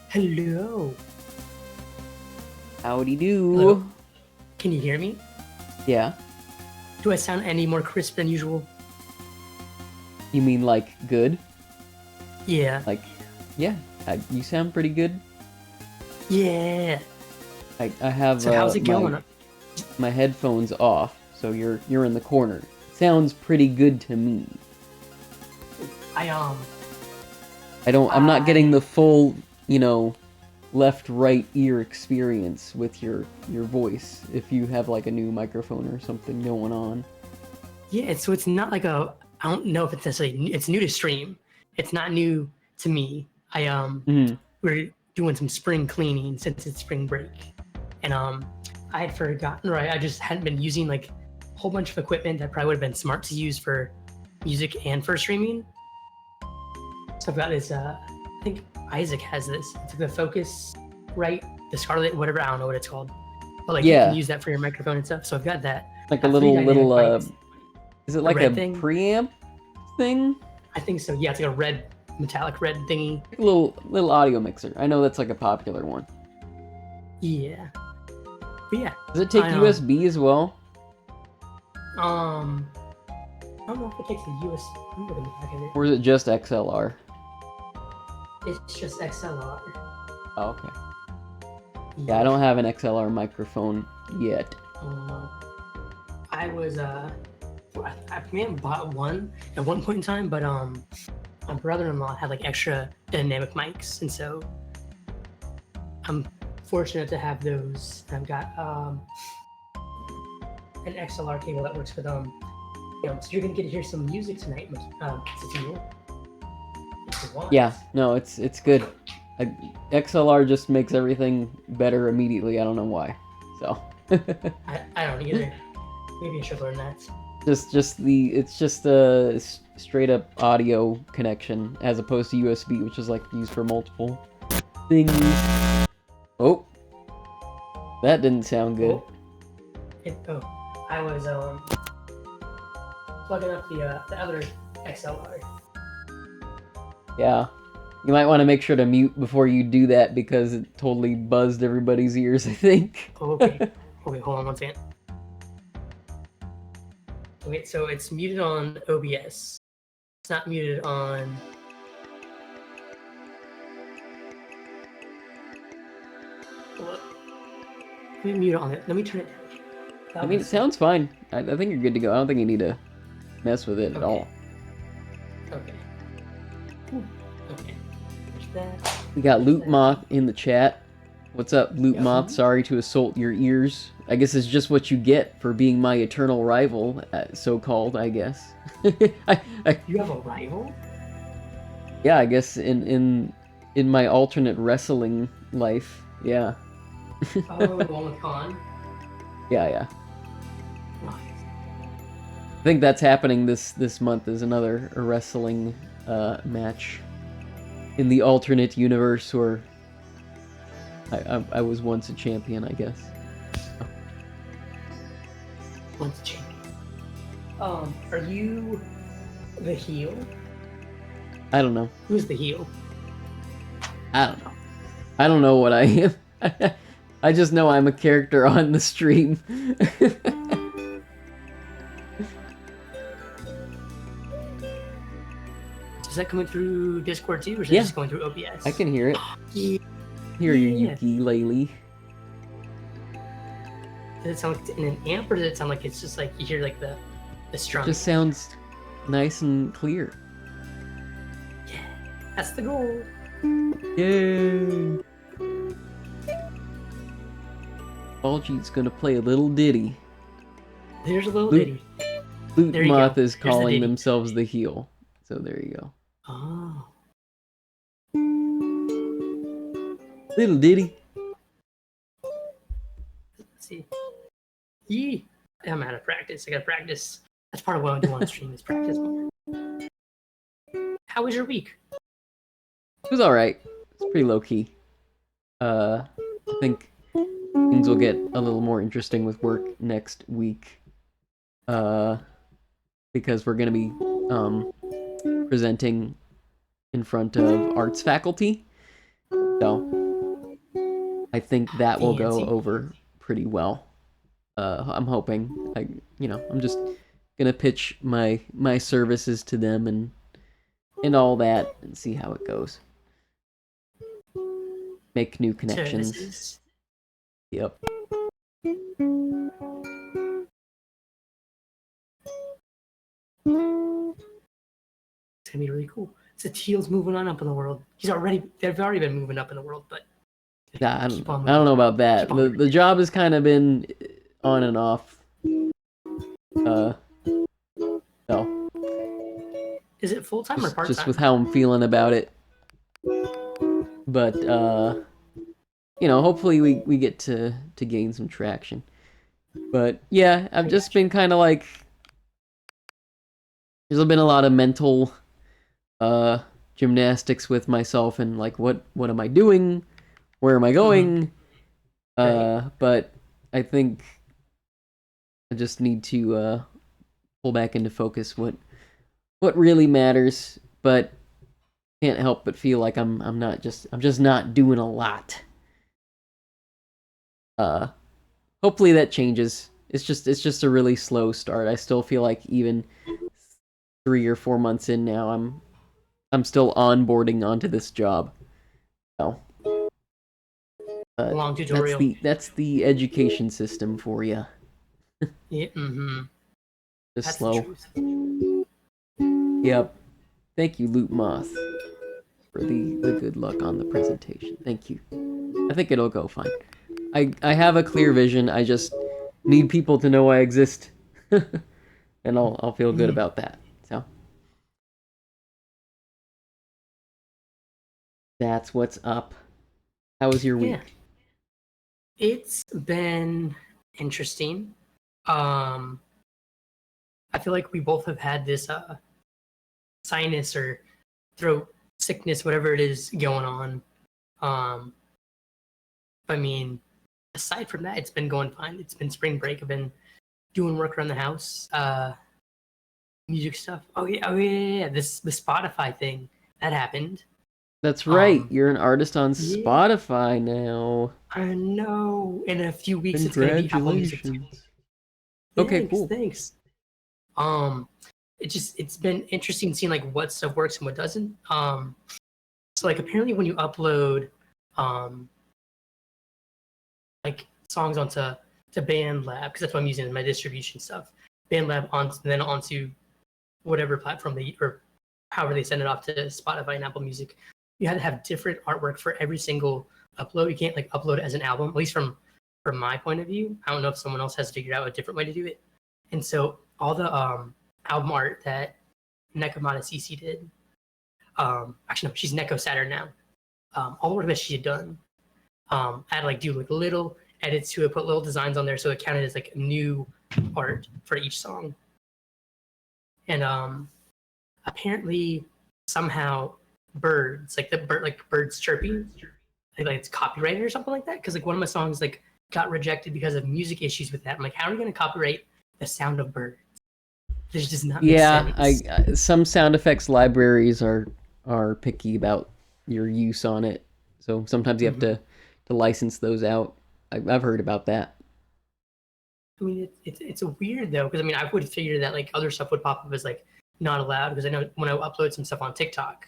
Hello. Howdy do. Hello. Can you hear me? Yeah. Do I sound any more crisp than usual? You mean like good? Yeah. Like, yeah. You sound pretty good. Yeah. I have So how's it going? my headphones off, so you're in the corner. Sounds pretty good to me. I I'm not getting the full, left right ear experience with your voice if you have like a new microphone or something going on. Yeah, so it's not like I don't know if it's necessarily it's new to stream. It's not new to me. We're doing some spring cleaning since it's spring break. And I had forgotten, or I just hadn't been using like a whole bunch of equipment that probably would have been smart to use for music and for streaming. So I've got this I think Isaac has this. It's like the Focus right, the Scarlett, whatever, I don't know what it's called. But like you Yeah. can use that for your microphone and stuff. So I've got that. Like a Got three little dynamic mics. is it like a red thing? preamp thing? I think so. Yeah, it's like a red, metallic red thingy. Like a little audio mixer. I know that's like a popular one. Yeah. But yeah. Does it take USB as well? I don't know if it takes the USB. I'm looking back at it. Or is it just XLR? It's just XLR. Oh, okay. Yeah, I don't have an XLR microphone yet. I was I may have bought one at one point in time, but my brother-in-law had like extra dynamic mics, and so I'm fortunate to have those. I've got an XLR cable that works with so you're gonna get to hear some music tonight, Cecile. Yeah, no, it's good. XLR just makes everything better immediately. I don't know why. So. I don't either. Maybe I should learn that. It's just a straight up audio connection as opposed to USB, which is like used for multiple things. Oh, that didn't sound good. I was plugging up the other XLR. Yeah, you might want to make sure to mute before you do that because it totally buzzed everybody's ears, I think. Okay. Okay, hold on one second. Okay, so it's muted on OBS. It's not muted on. Let me mute on it. Let me turn it down. I mean, it sounds fine. I think you're good to go. I don't think you need to mess with it at all. Okay. Okay. There's that. We got Loot Moth in the chat. What's up, Loot Moth? Sorry to assault your ears. I guess it's just what you get for being my eternal rival, so-called, I guess. You have a rival? Yeah, I guess in my alternate wrestling life, yeah. Oh, the one with Khan? Yeah. Nice. I think that's happening this month is another wrestling match in the alternate universe where I was once a champion, I guess. Once a champion. Are you the heel? I don't know. Who's the heel? I don't know. I don't know what I am. I just know I'm a character on the stream. Is that coming through Discord too, or is it just going through OBS? I can hear it. Yeah. Hear you, ukulele. Does it sound like in an amp, or does it sound like it's just like you hear like the strum? It just sounds nice and clear. Yeah, that's the goal. Yay! Baljeet's gonna play a little ditty. There's a little ditty. Loot Moth is calling themselves the heel. So there you go. Oh. Little ditty. Let's see. Yee. I'm out of practice. I gotta practice. That's part of what I do on the stream is practice more. How was your week? It was alright. It's pretty low key. I think things will get a little more interesting with work next week. Because we're gonna be presenting in front of arts faculty. So I think that will go Fancy. over pretty well. I'm hoping. I'm just gonna pitch my services to them and all that and see how it goes. Make new connections. Services. Yep. It's gonna be really cool. Teal's moving on up in the world. They've already been moving up in the world, but Nah, I don't know about that. The job has kind of been on and off. No. Is it full time or part time? Just with how I'm feeling about it. But hopefully we get to gain some traction. But yeah, I've just been kind of like, there's been a lot of mental gymnastics with myself and like what am I doing? Where am I going? Right. But I think I just need to pull back into focus what really matters, but can't help but feel like I'm just not doing a lot. Hopefully that changes. It's just a really slow start. I still feel like even 3 or 4 months in now, I'm still onboarding onto this job. So long tutorial. That's the education system for you. Yeah. Mm-hmm. Just That's slow. Yep. Thank you, Loot Moth, for the good luck on the presentation. Thank you. I think it'll go fine. I have a clear vision. I just need people to know I exist, and I'll feel good about that. So that's what's up. How was your week? Yeah. It's been interesting. I feel like we both have had this sinus or throat sickness, whatever it is going on. I mean, aside from that, it's been going fine. It's been spring break. I've been doing work around the house, music stuff. Oh yeah. The Spotify thing that happened. That's right. You're an artist on Spotify now. I know. In a few weeks, it's going to be Apple Music too. Okay, cool. Thanks. It's been interesting seeing like what stuff works and what doesn't. So like apparently when you upload like songs onto BandLab, because that's what I'm using in my distribution stuff. BandLab onto whatever platform or however they send it off to Spotify and Apple Music. You had to have different artwork for every single upload. You can't like upload it as an album, at least from my point of view. I don't know if someone else has figured out a different way to do it. And so all the album art that Nekomata CC did, actually no, she's Neko Saturn now. All the work that she had done, I had to like do like little edits to it, put little designs on there, so it counted as like new art for each song. And apparently somehow birds, like birds chirping, like it's copyrighted or something like that. Because like one of my songs like got rejected because of music issues with that. I'm like, how are we going to copyright the sound of birds? This does not make sense. Some sound effects libraries are picky about your use on it, so sometimes you have to license those out. I've heard about that. I mean, it's a weird though, because I mean, I would figure that like other stuff would pop up as like not allowed, because I know when I upload some stuff on TikTok,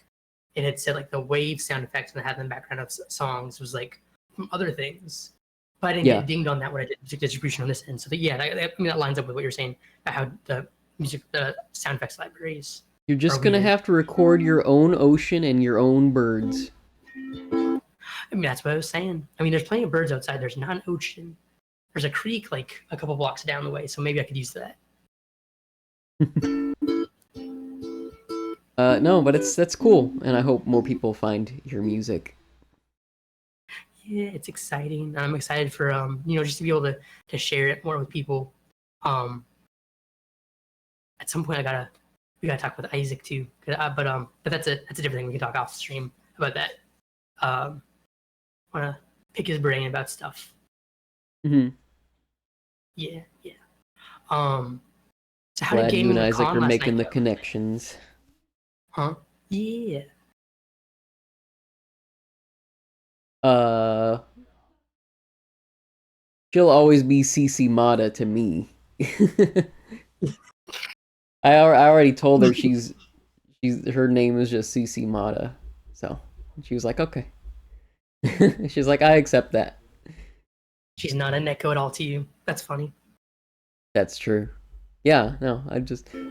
and it said like the wave sound effects and I had in the background of songs was like from other things, but I didn't get dinged on that when I did music distribution on this end. So that lines up with what you're saying about how the sound effects libraries. You're just gonna have to record your own ocean and your own birds. I mean, that's what I was saying. I mean, there's plenty of birds outside. There's not an ocean. There's a creek like a couple blocks down the way, so maybe I could use that. No, but that's cool, and I hope more people find your music. Yeah, it's exciting. I'm excited for just to be able to share it more with people. At some point, we gotta talk with Isaac too. But that's a different thing. We can talk off stream about that. Want to pick his brain about stuff. Mm-hmm. Yeah. So how did you and Isaac are making the connections? Huh? Yeah. she'll always be CC Mata to me. I already told her her name is just CC Mata, so she was like, okay. She's like, I accept that. She's not a Neko at all to you. That's funny. That's true. Yeah, no,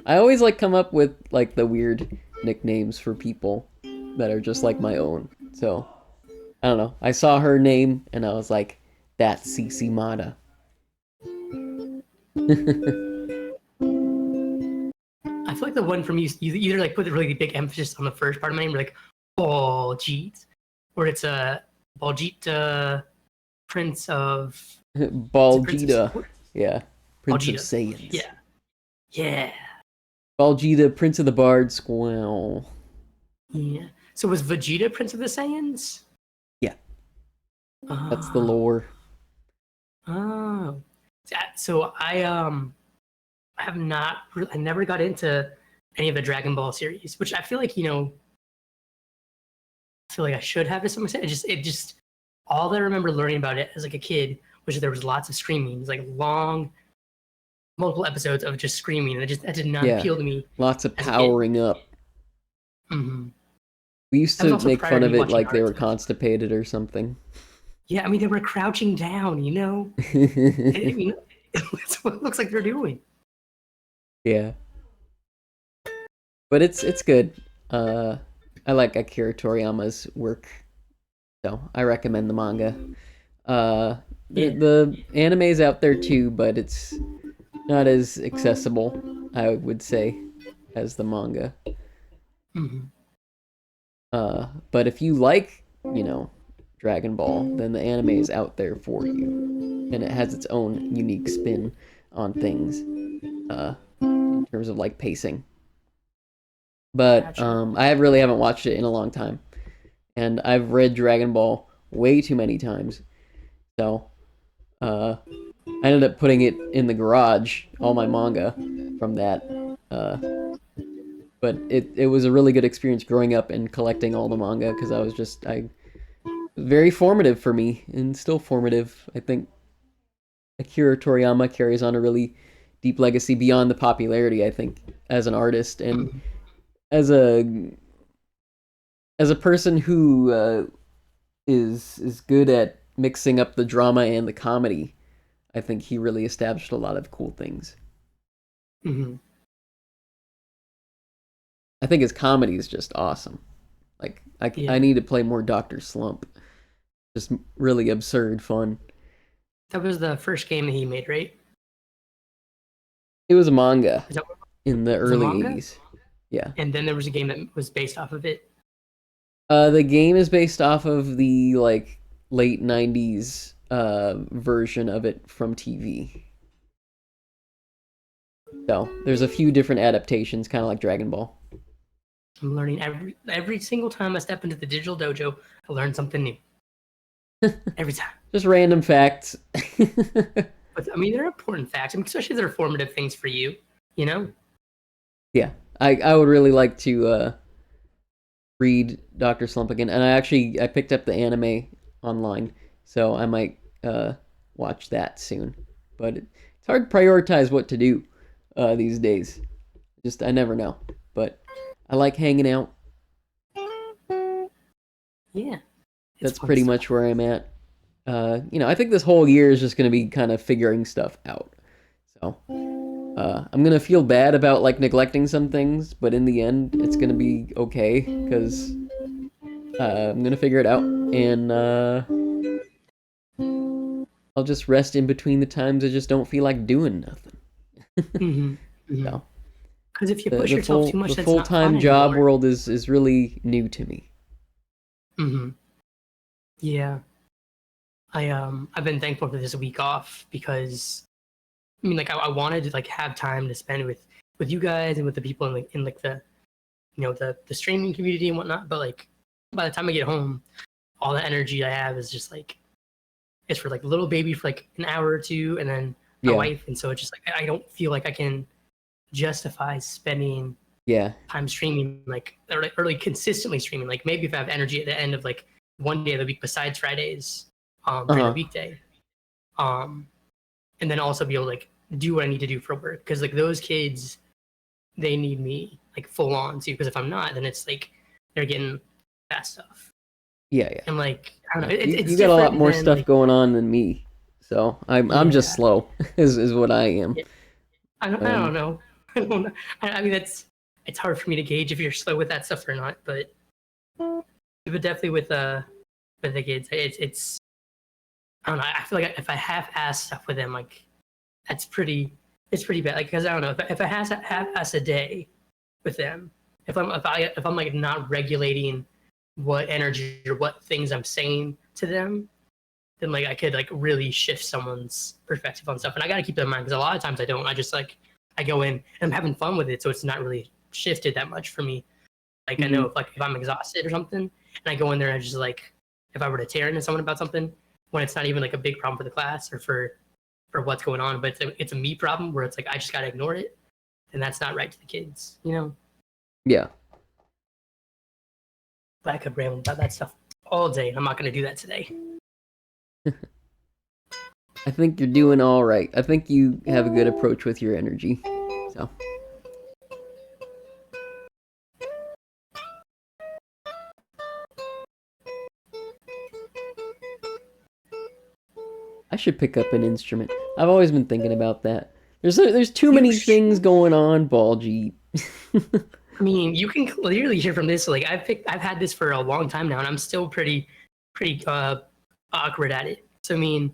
I always like come up with like the weird nicknames for people that are just like my own. So I don't know. I saw her name and I was like, that's CC Mata. I feel like the one from you either like put a really big emphasis on the first part of my name, like Baljeet, or it's a Baljeet, Prince of Baljeeta. Yeah. Prince of Saiyans. Yeah. Yeah. Baljeeta, Prince of the Bard Squall. Yeah. So was Vegeta Prince of the Saiyans? Yeah. That's the lore. Oh. So I have not I never got into any of the Dragon Ball series, which I feel like, I feel like I should have to some extent. It just all that I remember learning about it as like a kid was there was lots of screaming, like long multiple episodes of just screaming, and that did not appeal to me. Lots of powering up. Mm-hmm. We used to make fun of it like they were constipated or something. Yeah, I mean, they were crouching down, it looks like they're doing. Yeah. But it's good. I like Akira Toriyama's work, so I recommend the manga. The anime's out there too, but it's not as accessible, I would say, as the manga. Mm-hmm. But if you like, Dragon Ball, then the anime is out there for you, and it has its own unique spin on things, in terms of like pacing. But I really haven't watched it in a long time, and I've read Dragon Ball way too many times, so I ended up putting it in the garage, all my manga from that. But it was a really good experience growing up and collecting all the manga, because I was very formative for me, and still formative. I think Akira Toriyama carries on a really deep legacy beyond the popularity, I think, as an artist and as a person who is good at mixing up the drama and the comedy. I think he really established a lot of cool things. Mm-hmm. I think his comedy is just awesome. Like, I need to play more Dr. Slump. Just really absurd fun. That was the first game that he made, right? It was a manga in the early 80s. Yeah. And then there was a game that was based off of it. The game is based off of the like late 90s version of it from TV. So there's a few different adaptations, kind of like Dragon Ball. I'm learning every single time I step into the digital dojo, I learn something new. Every time. Just random facts. But I mean, they're important facts, especially if they're formative things for you. Yeah, I would really like to read Dr. Slump again, and I picked up the anime online, so I might watch that soon. But it's hard to prioritize what to do these days. I never know. But I like hanging out. Yeah. That's pretty much where I'm at. I think this whole year is just going to be kind of figuring stuff out. So I'm going to feel bad about like neglecting some things, but in the end, it's going to be okay because I'm going to figure it out, and I'll just rest in between the times I just don't feel like doing nothing. Mm-hmm. Mm-hmm. So, because if you push yourself too much, the full-time job world is really new to me. Mm-hmm. Yeah. I've been thankful for this week off because I mean, like, I wanted to like have time to spend with you guys and with the people in the the streaming community and whatnot. But like, by the time I get home, all the energy I have is just like it's for like little baby for like an hour or two, and then my wife, and so it's just like I don't feel like I can justify spending time streaming or like consistently streaming. Like maybe if I have energy at the end of like one day of the week besides Fridays during the weekday. and then also be able to like do what I need to do for work, because like those kids, they need me like full on too, because if I'm not, then it's like they're getting that stuff. Yeah. And like I don't know, You it's got a lot different more than stuff like, going on than me, so I'm just yeah. slow, is what I am. Yeah. I don't know. I don't know. I mean, it's hard for me to gauge if you're slow with that stuff or not, but definitely with the kids, it's I don't know. I feel like if I half-ass stuff with them, like that's it's pretty bad. Like because I don't know, if I half-ass a day with them, if I'm like not regulating what energy or what things I'm saying to them, then like I could like really shift someone's perspective on stuff. And I gotta keep that in mind because a lot of times I don't. I just like I go in and I'm having fun with it, so it's not really shifted that much for me. Like I know if I'm exhausted or something, and I go in there and I just like if I were to tear into someone about something when it's not even like a big problem for the class or for what's going on, but it's a me problem where it's like I just gotta ignore it, and that's not right to the kids, you know. Yeah. But I could ramble about that stuff all day, and I'm not gonna do that today. I think you're doing all right. I think you have a good approach with your energy. So. I should pick up an instrument. I've always been thinking about that. There's too many things going on, Baljeet. I mean, you can clearly hear from this. Like I've had this for a long time now, and I'm still pretty awkward at it. So I mean,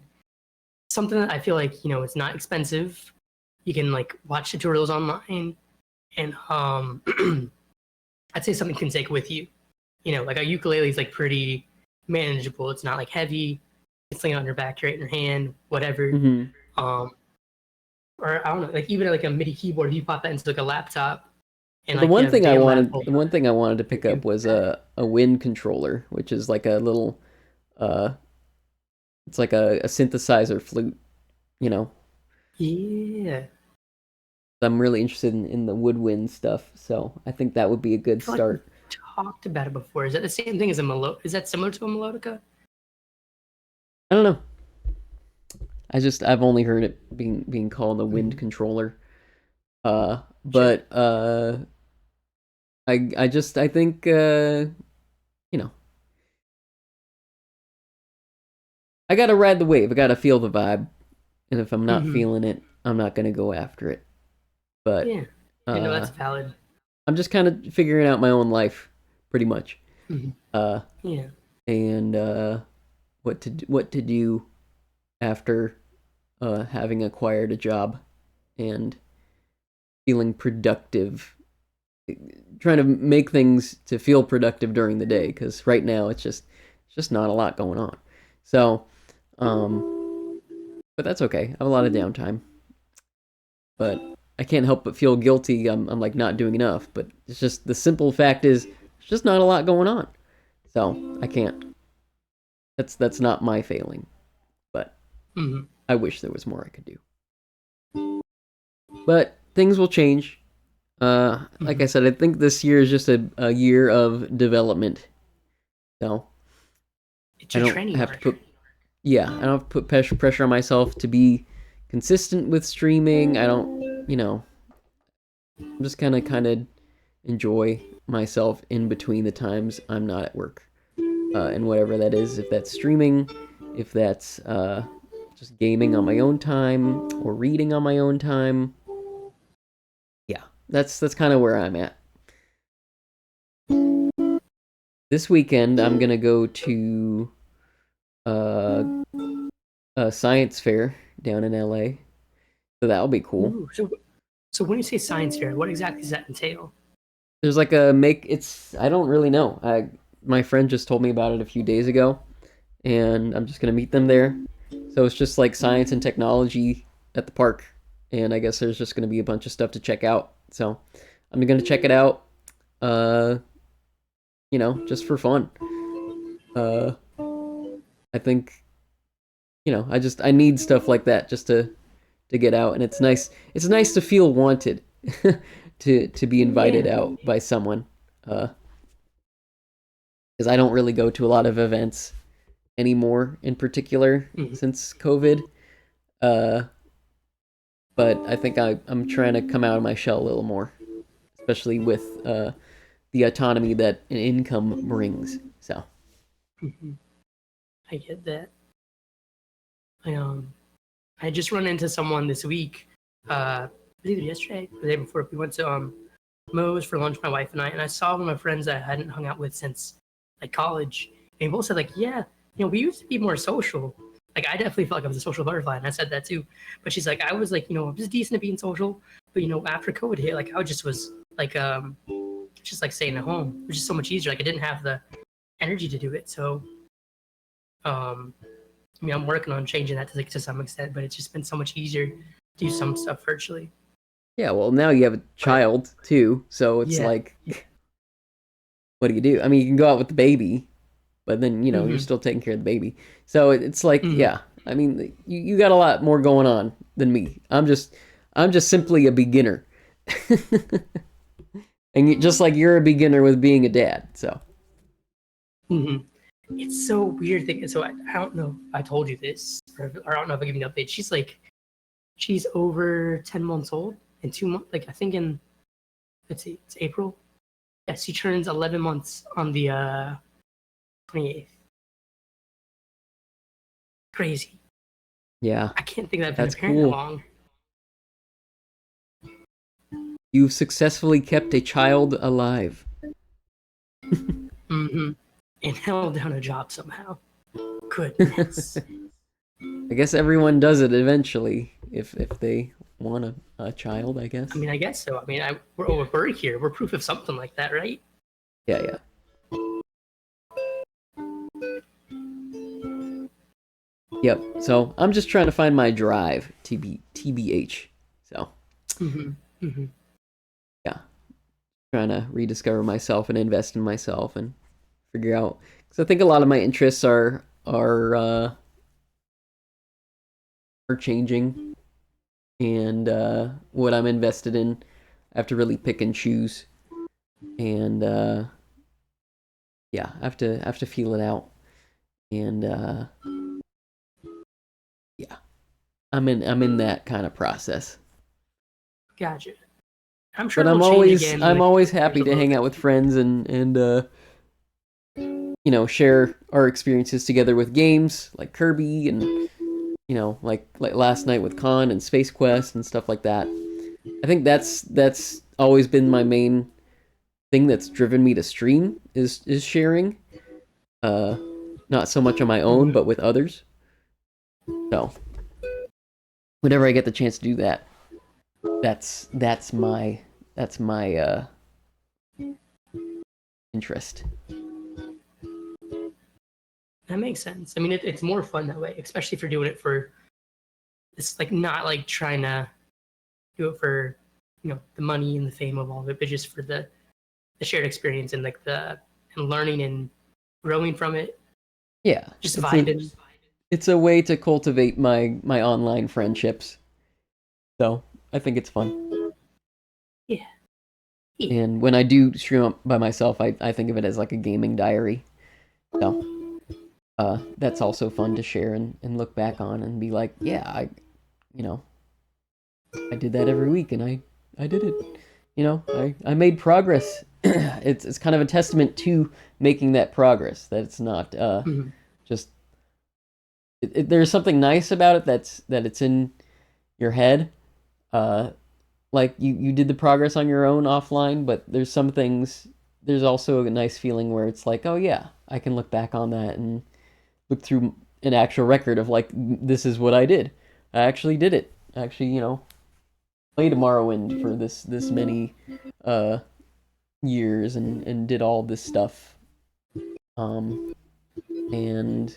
something that I feel like it's not expensive. You can like watch tutorials online, and I'd say something you can take with you. Like a ukulele is like pretty manageable. It's not like heavy. It's laying on your back, right in your hand, whatever. Or I don't know, like even like a MIDI keyboard, if you pop that into like a laptop. And the like, one thing I wanted to pick up was a wind controller, which is like a little, it's like a synthesizer flute, Yeah. I'm really interested in the woodwind stuff, so I think that would be a good start. Like talked about it before. Is that the same thing as a Is that similar to a melodica? I don't know. I've only heard it being called a wind controller. But I think I gotta ride the wave. I gotta feel the vibe, and if I'm not feeling it, I'm not gonna go after it. But yeah, I know that's valid. I'm just kind of figuring out my own life, pretty much. Yeah. And what to do after having acquired a job and feeling productive, trying to make things to feel productive during the day, because right now it's just not a lot going on. So but that's okay. I have a lot of downtime, but I can't help but feel guilty. I'm like not doing enough, but it's just the simple fact is there's just not a lot going on, so I can't. That's not my failing, but I wish there was more I could do. But things will change. Like I said, I think this year is just a year of development. So it's your training. I don't have to put pressure on myself to be consistent with streaming. I don't, I'm just gonna kind of enjoy myself in between the times I'm not at work, and whatever that is. If that's streaming, if that's just gaming on my own time or reading on my own time. Yeah, that's kind of where I'm at. This weekend, I'm gonna go to a science fair down in LA, so that'll be cool. Ooh, so when you say science fair, what exactly does that entail? There's like I don't really know. My friend just told me about it a few days ago, and I'm just gonna meet them there. So it's just like science and technology at the park, and I guess there's just gonna be a bunch of stuff to check out. So I'm gonna check it out, just for fun. I think, I need stuff like that just to get out, and it's nice to feel wanted to be invited out by someone, because I don't really go to a lot of events anymore, in particular since COVID. But I think I'm trying to come out of my shell a little more, especially with the autonomy that an income brings. So. I get that. I just run into someone this week. Either yesterday or the day before. We went to Moe's for lunch, my wife and I, and I saw one of my friends that I hadn't hung out with since like college. And we both said like, yeah, we used to be more social. Like I definitely felt like I was a social butterfly, and I said that too. But she's like, I was like, I was decent at being social, but after COVID hit, like I just was like, just like staying at home, which is so much easier. Like I didn't have the energy to do it, so I'm working on changing that to some extent, but it's just been so much easier to do some stuff virtually. Yeah, well, now you have a child too, so it's Yeah. like, what do you do? I mean, you can go out with the baby, but then Mm-hmm. you're still taking care of the baby. So it's like, Mm-hmm. yeah. I mean, you got a lot more going on than me. I'm just simply a beginner, and just like you're a beginner with being a dad. So. Mm-hmm. It's so weird thing. So I don't know if I told you this, or I don't know if I give you an update. She's over 10 months old in 2 months. Like I think let's see, it's April. Yeah, she turns 11 months on the 28th. Crazy. Yeah, I can't think that I've been a that's parent that cool. long. You've successfully kept a child alive. Mm-hmm. And held down a job somehow. Goodness. I guess everyone does it eventually if they want a child, I guess. I mean, I guess so. I mean, we're here. We're proof of something like that, right? Yeah, yeah. Yep. So I'm just trying to find my drive, TBH. So Mm-hmm. Mm-hmm. yeah, trying to rediscover myself and invest in myself and figure out, because I think a lot of my interests are changing, and what I'm invested in, I have to really pick and choose, and yeah, I have to feel it out, and yeah, I'm in that kind of process. Gotcha. I'm sure But it'll change again I'm with always years happy a to little hang bit. out with friends and share our experiences together with games like Kirby and like last night with Con and Space Quest and stuff like that. I think that's always been my main thing that's driven me to stream is sharing. Uh, Not so much on my own, Mm-hmm. but with others. So whenever I get the chance to do that, that's my interest. That makes sense. I mean, it's more fun that way, especially if you're doing it for. It's like not like trying to do it for, the money and the fame of all of it, but just for the shared experience and like and learning and growing from it, Yeah, just vibing. it's a way to cultivate my online friendships. So I think it's fun. Yeah. Yeah. And when I do stream up by myself, I think of it as like a gaming diary. So that's also fun to share and look back on and be like, yeah, you know I did that every week and I did it. I made progress. It's kind of a testament to making that progress, that it's not Mm-hmm. just there's something nice about it, that it's in your head. Uh, like you did the progress on your own offline, but there's also a nice feeling where it's like, oh yeah, I can look back on that and look through an actual record of like, this is what I did. I actually did it. I actually, played Morrowind for this many uh years and did all this stuff. Um and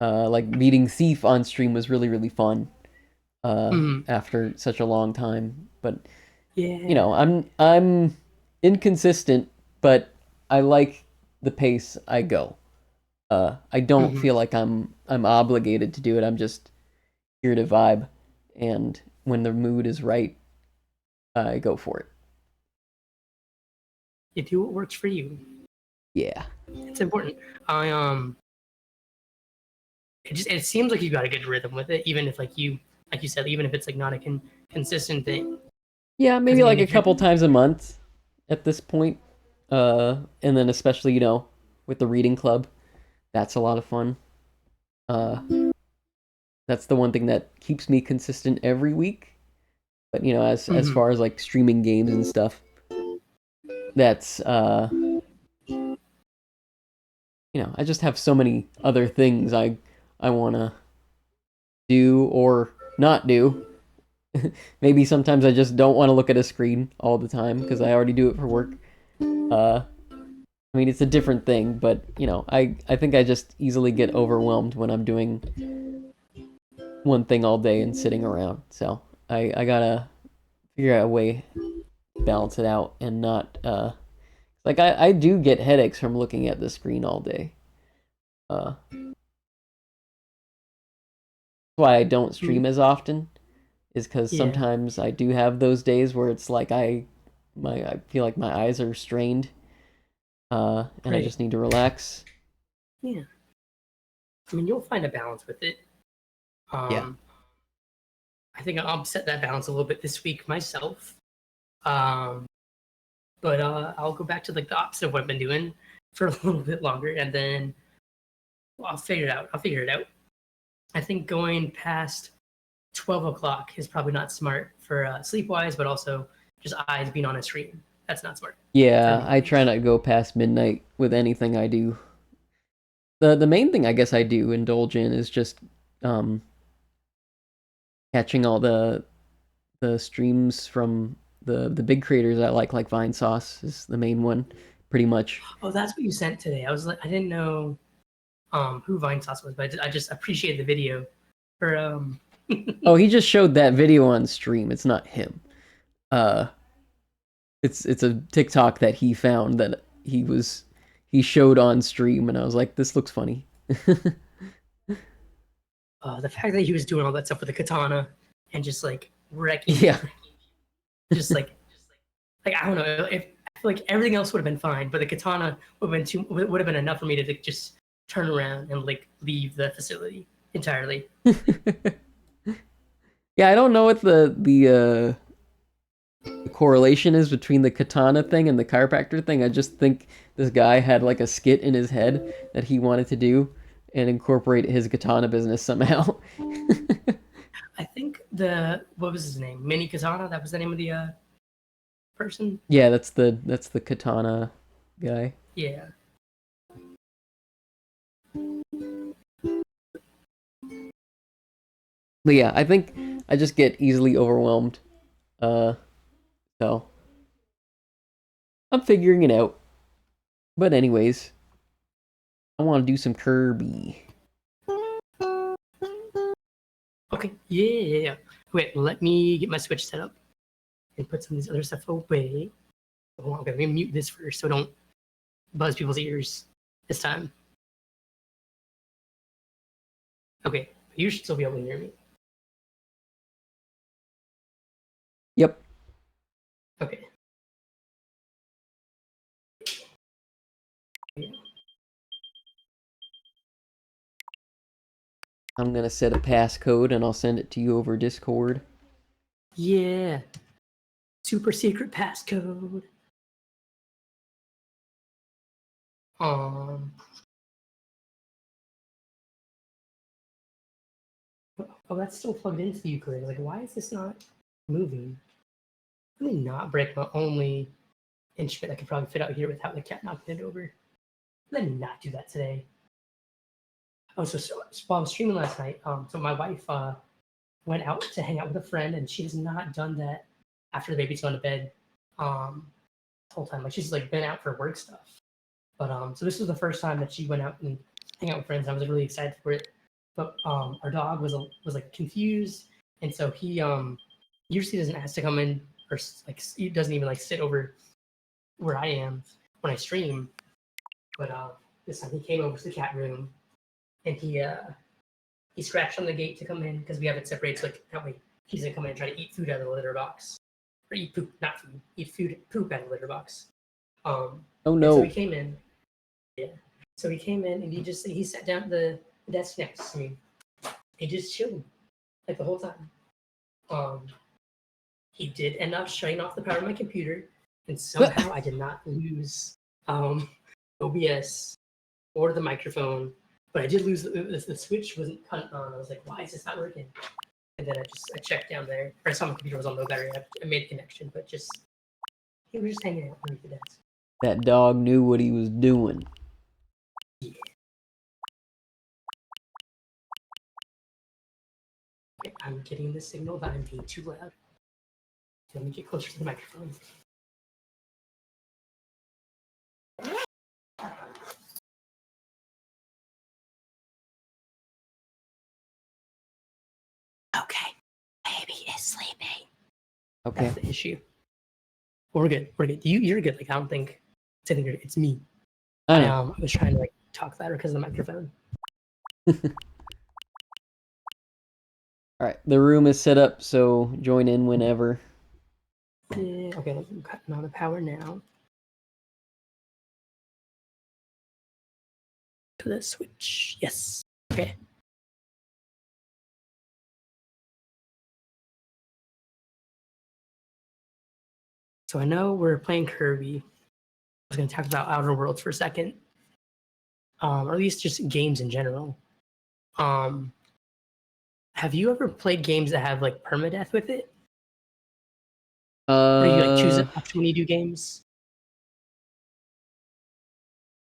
like beating Thief on stream was really really fun Mm-hmm. after such a long time. But Yeah. I'm inconsistent, but I like the pace I go. I don't Mm-hmm. feel like I'm obligated to do it. I'm just here to vibe, and when the mood is right, I go for it. You do what works for you. Yeah. It's important. I it seems like you got a good rhythm with it, even if like you said, even if it's like not a consistent thing. Yeah, maybe I mean, like a if you're couple times a month at this point. And then especially, with the reading club, that's a lot of fun. Uh, that's the one thing that keeps me consistent every week. But as Mhm. far as like streaming games and stuff, that's I just have so many other things I wanna do or not do. Maybe sometimes I just don't want to look at a screen all the time because I already do it for work. I mean, it's a different thing, but I think I just easily get overwhelmed when I'm doing one thing all day and sitting around. So I gotta figure out a way to balance it out and not like I do get headaches from looking at the screen all day. That's why I don't stream as often, is because Yeah. sometimes I do have those days where it's like I feel like my eyes are strained, and I Right. just need to relax. Yeah. I mean, you'll find a balance with it. Yeah. Um, I think I'll set that balance a little bit this week myself. Um, but I'll go back to like the opposite of what I've been doing for a little bit longer, and then I'll figure it out. I'll figure it out. I think going past 12 o'clock is probably not smart for sleep wise, but also just eyes being on a screen. That's not smart for Yeah, me at I try least. not to go past midnight with anything I do. The main thing I guess I do indulge in is just um catching all the streams from the big creators I like Vine Sauce is the main one, pretty much. Oh, that's what you sent today. I was like, I didn't know who Vine Sauce was, but I just appreciate the video for Oh, he just showed that video on stream. It's not him. Uh it's a TikTok that he found that he showed on stream and I was like, this looks funny. the fact that he was doing all that stuff with the katana and just like wrecking, Yeah. just like I don't know if I feel like everything else would have been fine, but the katana would have been enough for me to like, just turn around and like leave the facility entirely. Yeah, I don't know what the correlation is between the katana thing and the chiropractor thing. I just think this guy had like a skit in his head that he wanted to do and incorporate his katana business somehow. I think what was his name? Mini Katana. That was the name of the person. Yeah, that's the katana guy. Yeah. But yeah, I think I just get easily overwhelmed. Uh, so I'm figuring it out. But anyways, I want to do some Kirby. Okay. Yeah. Wait, let me get my Switch set up and put some of this other stuff away. Hold on, okay, let me mute this first so don't buzz people's ears this time. Okay, you should still be able to hear me. Yep. Okay. I'm gonna set a passcode and I'll send it to you over Discord. Yeah. Super secret passcode. Um. Oh, that's still plugged into the ukulele. Like, why is this not moving? Let me not break my only instrument that could probably fit out here without the cat knocking it over. Let me not do that today. Oh, so while I was streaming last night, so my wife went out to hang out with a friend, and she has not done that after the baby's gone to bed. The whole time, like she's like been out for work stuff. But so this was the first time that she went out and hang out with friends. I was really excited for it. But our dog was like confused, and so he usually doesn't ask to come in or like he doesn't even like sit over where I am when I stream. But this time he came over to the cat room and he scratched on the gate to come in because we have it separated so like that way he's gonna come in and try to eat food out of the litter box. Or eat poop, not food, eat poop out of the litter box. Oh And so no. he came in. Yeah. So he came in and he sat down at desk next to me. He just chilled like the whole time. He did end up shutting off the power of my computer, and somehow I did not lose OBS or the microphone, but I did lose the switch wasn't cut on. I was like, why is this not working? And then I checked down there. Or I saw my computer was on low battery. I made a connection, but he was just hanging out underneath the desk. That dog knew what he was doing. Yeah. Okay, I'm getting the signal that I'm being too loud. So let me get closer to the microphone. Okay, baby is sleeping. Okay. That's the issue. We're good. We're good. You're good. Like I don't think it's anything. It's me. I was trying to like talk louder because of the microphone. All right, the room is set up, so join in whenever. Yeah, okay, I'm cutting on the power now. To the switch. Yes. Okay. So I know we're playing Kirby. I was going to talk about Outer Worlds for a second, or at least just games in general. Have you ever played games that have like permadeath with it? Or do you like choose an option when you do games?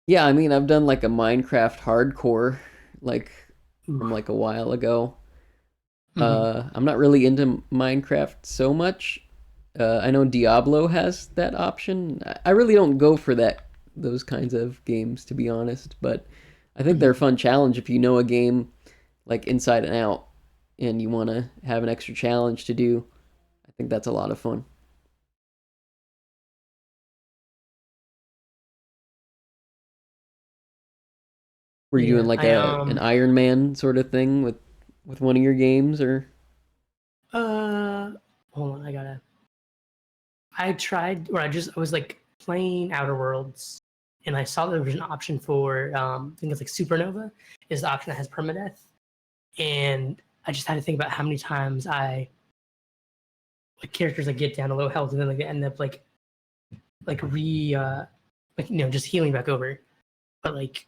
Yeah, I mean, I've done like a Minecraft hardcore, like from like a while ago. I'm not really into Minecraft so much. I know Diablo has that option. I really don't go for those kinds of games, to be honest. But I think they're a fun challenge if you know a game like inside and out, and you want to have an extra challenge to do. I think that's a lot of fun. Were you doing like an Iron Man sort of thing with one of your games, or? Hold on, I tried, or I was like playing Outer Worlds, and I saw there was an option for, I think it's like Supernova is the option that has permadeath, and I just had to think about how many times characters like get down to low health and then like they end up just healing back over, but like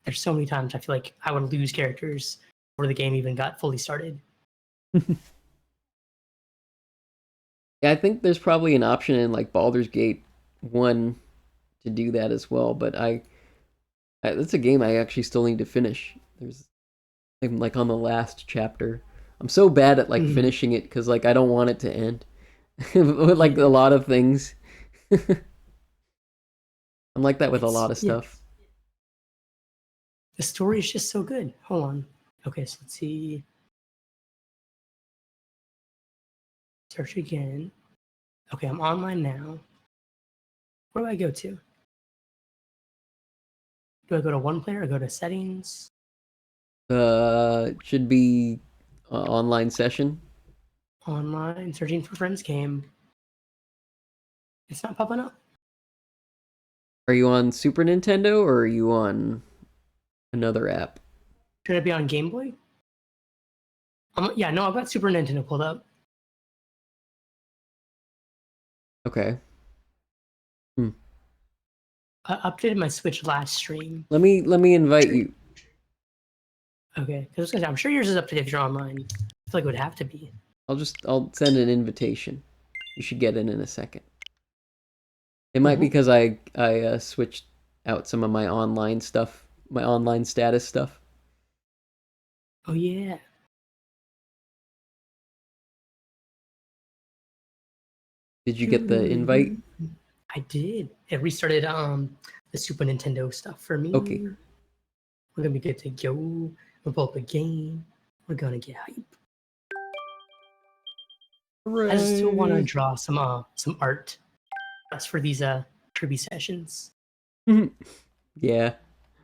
there's so many times I feel like I would lose characters before the game even got fully started. Yeah, I think there's probably an option in like Baldur's Gate 1 to do that as well, but that's a game I actually still need to finish. I'm like on the last chapter. I'm so bad at like finishing it because like I don't want it to end. With like a lot of things. I'm like that with a lot of stuff. The story is just so good. Hold on. Okay, so let's see. Search again. Okay, I'm online now. Where do I go to? Do I go to one player or go to settings? Should be online session. Online, searching for friends game. It's not popping up. Are you on Super Nintendo or are you on another app? Should it be on Game Boy? Yeah, no, I've got Super Nintendo pulled up. Okay. I updated my Switch last stream. Let me invite you. Okay, because I'm sure yours is up to date if you're online. I feel like it would have to be. I'll send an invitation. You should get in a second. It might be because I switched out some of my online stuff, my online status stuff. Oh yeah. Did you get the invite? I did. It restarted the Super Nintendo stuff for me. Okay. We're gonna be good to go. We'll pull up a game. We're gonna get hype. Hooray. I still want to draw some art. That's for these Kirby sessions. Yeah.